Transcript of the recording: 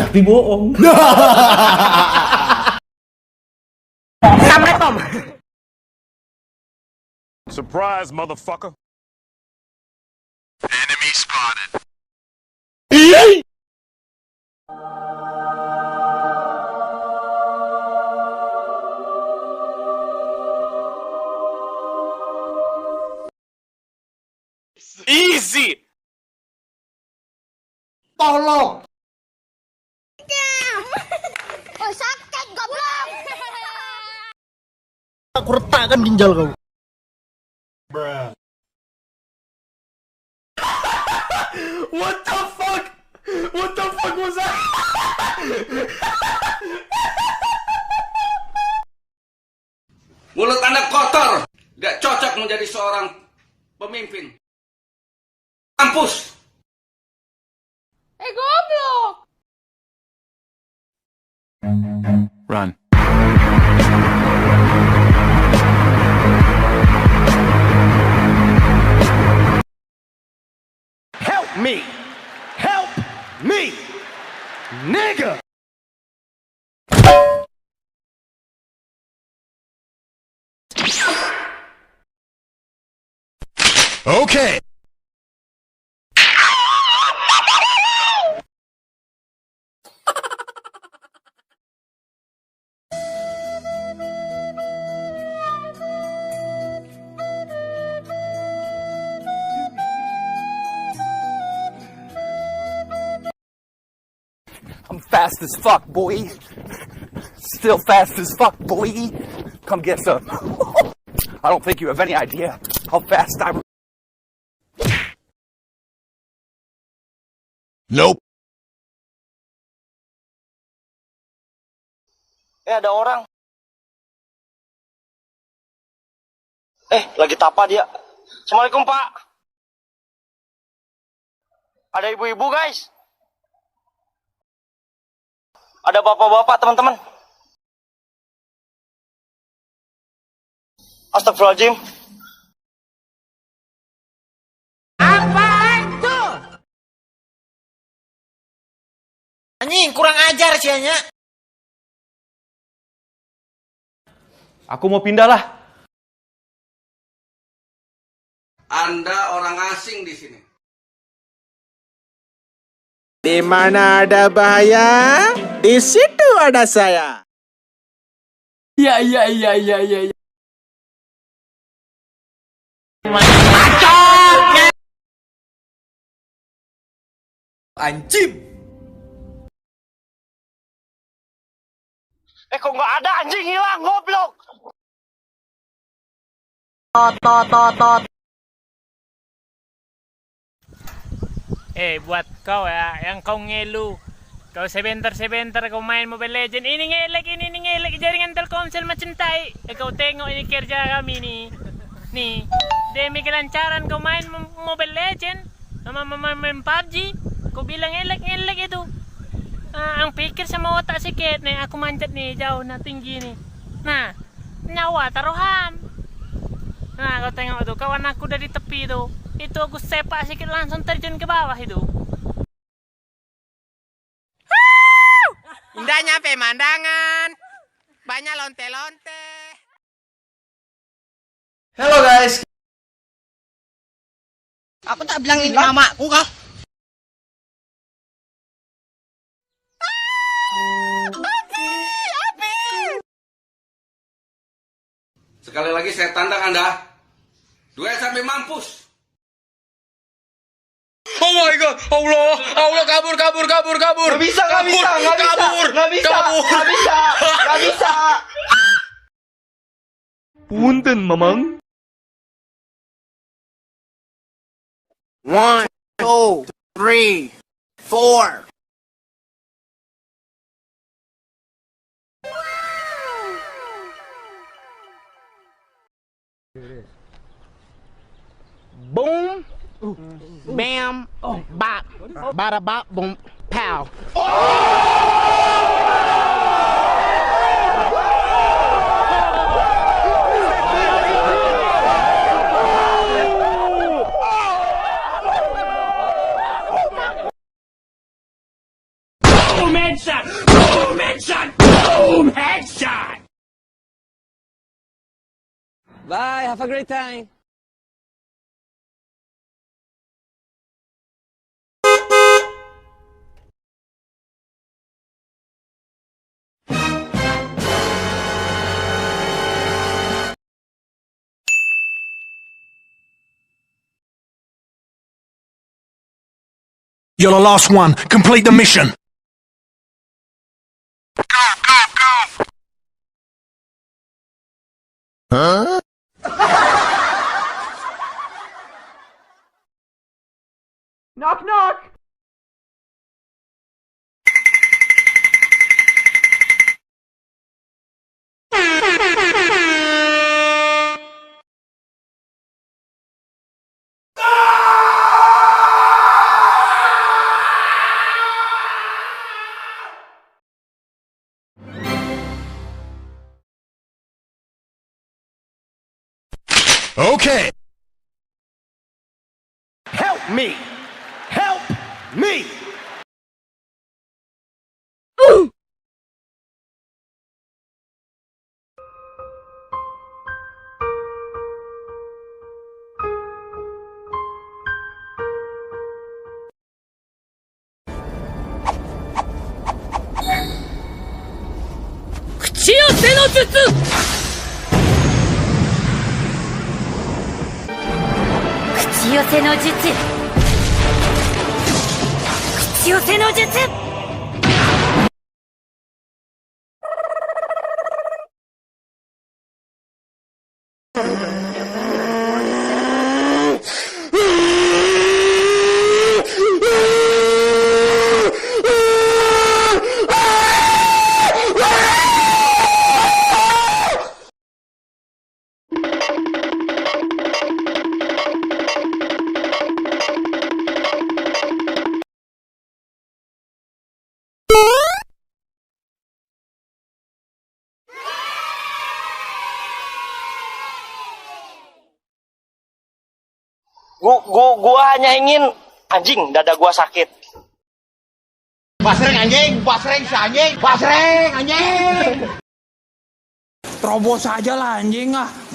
Sakti bohong. Assalamualaikum. Surprise, motherfucker. Enemy spotted. Easy! Tolong. Oh, sakit goblok. Aku retakkan ginjal kau. What the fuck? What the fuck was that? Mulut Anda kotor, gak cocok menjadi seorang pemimpin. Kampus. Goblok. Run. Help me! Help me! Nigga! Okay. I'm fast as fuck, boy. Still fast as fuck, boy. Come get some. I don't think you have any idea how fast I... Nope. Ada orang. Lagi tapa dia. Assalamualaikum, Pak. Ada ibu-ibu, guys. Ada bapak-bapak, teman-teman. Astagfirullahaladzim. Apaan tuh? Anjing, kurang ajar sih nya. Aku mau pindah lah. Anda orang asing di sini. Di mana ada bahaya, di situ ada saya. Ya. Anjing. Kok nggak ada, anjing hilang, goblok. Buat kau ya, yang kau ngelu. Kau sebentar kau main Mobile Legend. Ini ngelek jaringan Telkomsel macam tai. Kau tengok ini kerja kami nih. Nih, demi kelancaran kau main Mobile Legend. Main PUBG. Kau bilang ngelek itu. Ang pikir sama otak sikit nih. Aku manjat nih, jauh, nah tinggi nih. Nah, nyawa taruhan. Nah, kau tengok tuh, kawan aku dari tepi tuh. Itu aku sepak sedikit langsung terjun ke bawah itu. Indahnya pemandangan. Banyak lonte-lonte. Hello guys. Aku tak bilang ini namaku kah? Sekali lagi saya tantang Anda. Duel sampai mampus. Oh my god, Allah kabur. Gak bisa. Punten, Mamang. 1, 2, 3, 4. Boom, bam, bop, bada bop, boom, pow. Headshot! Boom! Headshot! Bye, have a great time. You're the last one. Complete the mission. Huh? Knock, knock! Okay. Help me! Help me! Gua hanya ingin anjing dada gua sakit. Basreng anjing, basreng si anjing, basreng anjing. Terobos aja lah anjing ah.